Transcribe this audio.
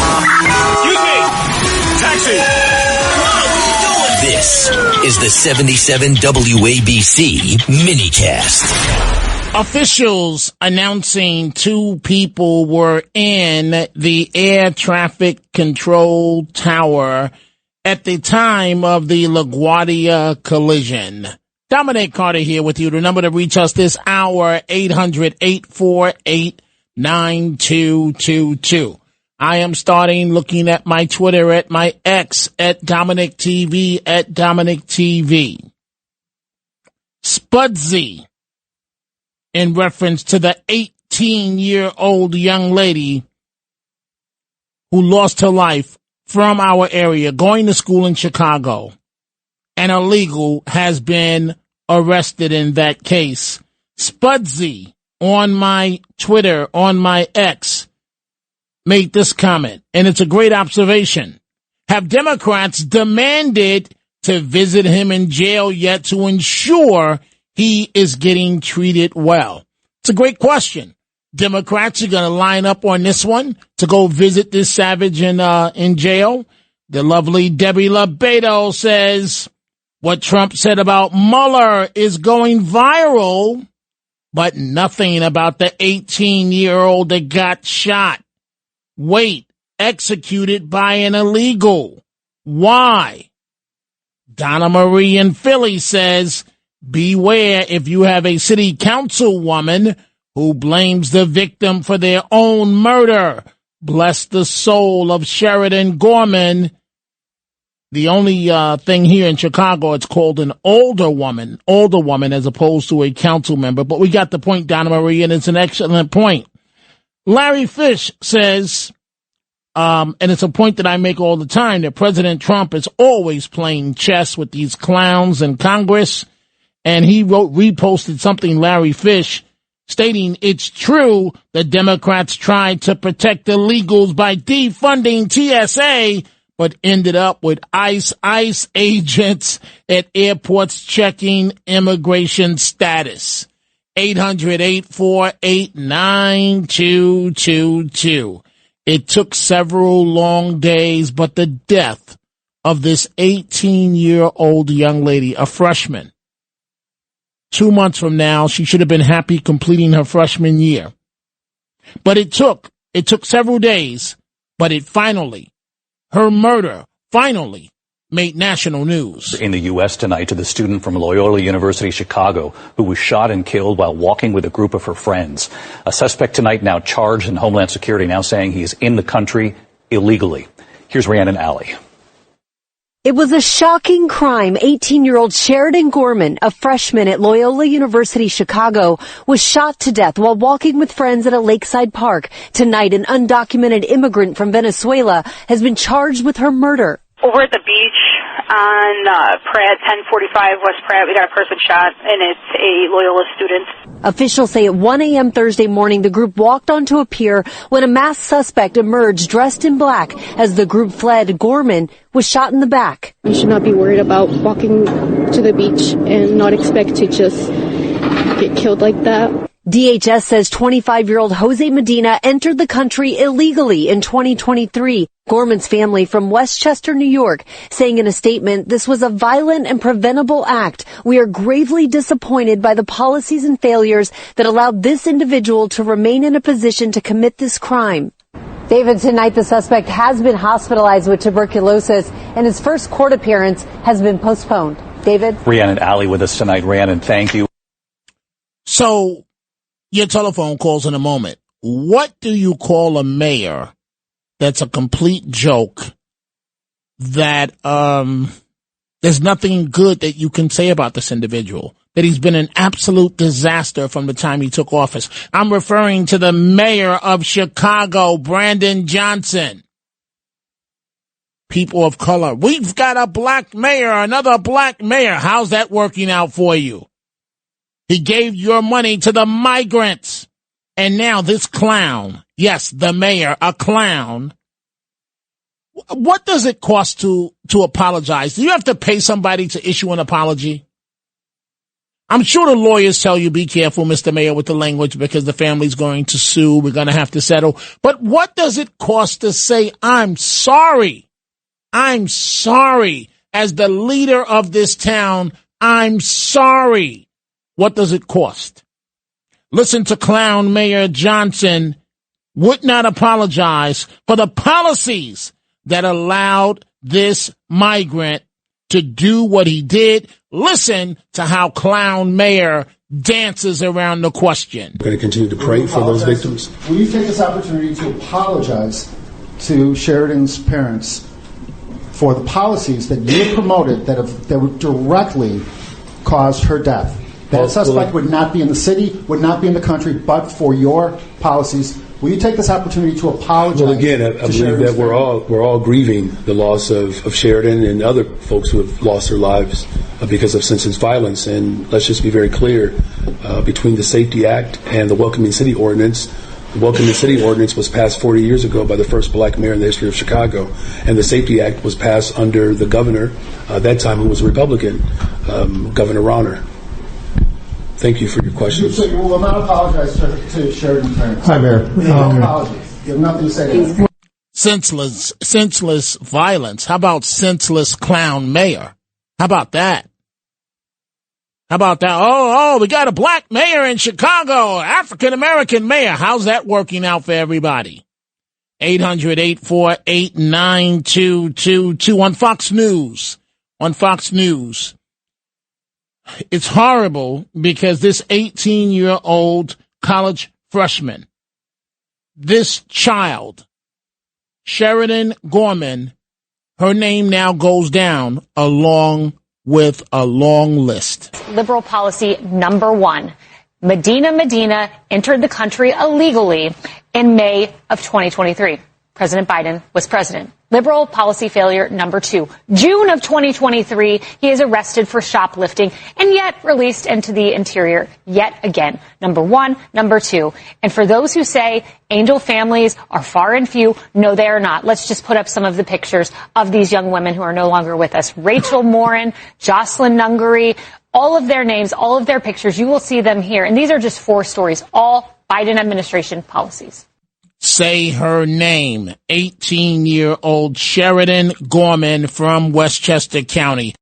Excuse me! Taxi! This is the 77 WABC minicast. Officials announcing 2 people were in the air traffic control tower at the time of the LaGuardia collision. Dominic Carter here with you. The number to reach us this hour, 800-848-9222. I am starting looking at my Twitter, at my X, at Dominic TV, at Dominic TV. Spudsy, in reference to the 18-year-old young lady who lost her life from our area, going to school in Chicago. An illegal has been arrested in that case. Spudsy, on my Twitter, on my X, made this comment, and it's a great observation. Have Democrats demanded to visit him in jail yet to ensure he is getting treated well? It's a great question. Democrats are going to line up on this one to go visit this savage in jail. The lovely Debbie Lobato says what Trump said about Mueller is going viral, but nothing about the 18-year-old that got shot. Wait, executed by an illegal. Why? Donna Marie in Philly says, beware if you have a city councilwoman who blames the victim for their own murder. Bless the soul of Sheridan Gorman. The only thing here in Chicago, it's called an older woman as opposed to a council member. But we got the point, Donna Marie, and it's an excellent point. Larry Fish says, and it's a point that I make all the time, that President Trump is always playing chess with these clowns in Congress. And he reposted something, Larry Fish, stating it's true the Democrats tried to protect illegals by defunding TSA, but ended up with ICE agents at airports checking immigration status. 800-848-9222. It took several long days, but the death of this 18-year-old young lady, a freshman. 2 months from now, she should have been happy completing her freshman year. But it took several days, but her murder finally made national news. In the U.S. tonight to the student from Loyola University, Chicago, who was shot and killed while walking with a group of her friends. A suspect tonight now charged in Homeland Security, now saying he is in the country illegally. Here's Rhiannon Alley. It was a shocking crime. 18-year-old Sheridan Gorman, a freshman at Loyola University, Chicago, was shot to death while walking with friends at a lakeside park. Tonight, an undocumented immigrant from Venezuela has been charged with her murder. Over at the beach on Pratt, 1045 West Pratt, we got a person shot, and it's a Loyola student. Officials say at 1 a.m. Thursday morning, the group walked onto a pier when a masked suspect emerged dressed in black. As the group fled, Gorman was shot in the back. You should not be worried about walking to the beach and not expect to just get killed like that. DHS says 25-year-old Jose Medina entered the country illegally in 2023. Gorman's family from Westchester, New York, saying in a statement, this was a violent and preventable act. We are gravely disappointed by the policies and failures that allowed this individual to remain in a position to commit this crime. David, tonight the suspect has been hospitalized with tuberculosis and his first court appearance has been postponed. David? Rhiannon Alley with us tonight. Rhiannon, thank you. So, your telephone calls in a moment. What do you call a mayor that's a complete joke, that there's nothing good that you can say about this individual, that he's been an absolute disaster from the time he took office? I'm referring to the mayor of Chicago, Brandon Johnson. People of color. We've got a black mayor, another black mayor. How's that working out for you? He gave your money to the migrants. And now this clown, yes, the mayor, a clown. What does it cost to apologize? Do you have to pay somebody to issue an apology? I'm sure the lawyers tell you, be careful, Mr. Mayor, with the language because the family's going to sue. We're going to have to settle. But what does it cost to say, I'm sorry? I'm sorry. As the leader of this town, I'm sorry. What does it cost? Listen to Clown Mayor Johnson would not apologize for the policies that allowed this migrant to do what he did. Listen to how Clown Mayor dances around the question. We're going to continue to pray for those victims. Will you take this opportunity to apologize to Sheridan's parents for the policies that you promoted that would directly caused her death? That suspect would not be in the city, would not be in the country, but for your policies. Will you take this opportunity to apologize? Well, again, I believe that we're all grieving the loss of Sheridan and other folks who have lost their lives because of senseless violence. And let's just be very clear, between the Safety Act and the Welcoming City Ordinance, the Welcoming City Ordinance was passed 40 years ago by the first black mayor in the history of Chicago. And the Safety Act was passed under the governor, at that time, who was a Republican, Governor Rauner. Thank you for your question. So you will not apologize to Sheridan's parents? Hi, Mayor. No apologies. You have nothing to say to that. Senseless violence. How about senseless clown mayor? How about that? How about that? Oh, we got a black mayor in Chicago, African-American mayor. How's that working out for everybody? 800-848-9222 on Fox News. On Fox News. It's horrible because this 18-year-old college freshman, this child, Sheridan Gorman, her name now goes down along with a long list. Liberal policy number one. Medina entered the country illegally in May of 2023. President Biden was president. Liberal policy failure number two. June of 2023, he is arrested for shoplifting and yet released into the interior yet again. Number one, number two. And for those who say angel families are far and few, no, they are not. Let's just put up some of the pictures of these young women who are no longer with us. Rachel Morin, Jocelyn Nungary, all of their names, all of their pictures. You will see them here. And these are just 4 stories, all Biden administration policies. Say her name, 18-year-old Sheridan Gorman from Westchester County.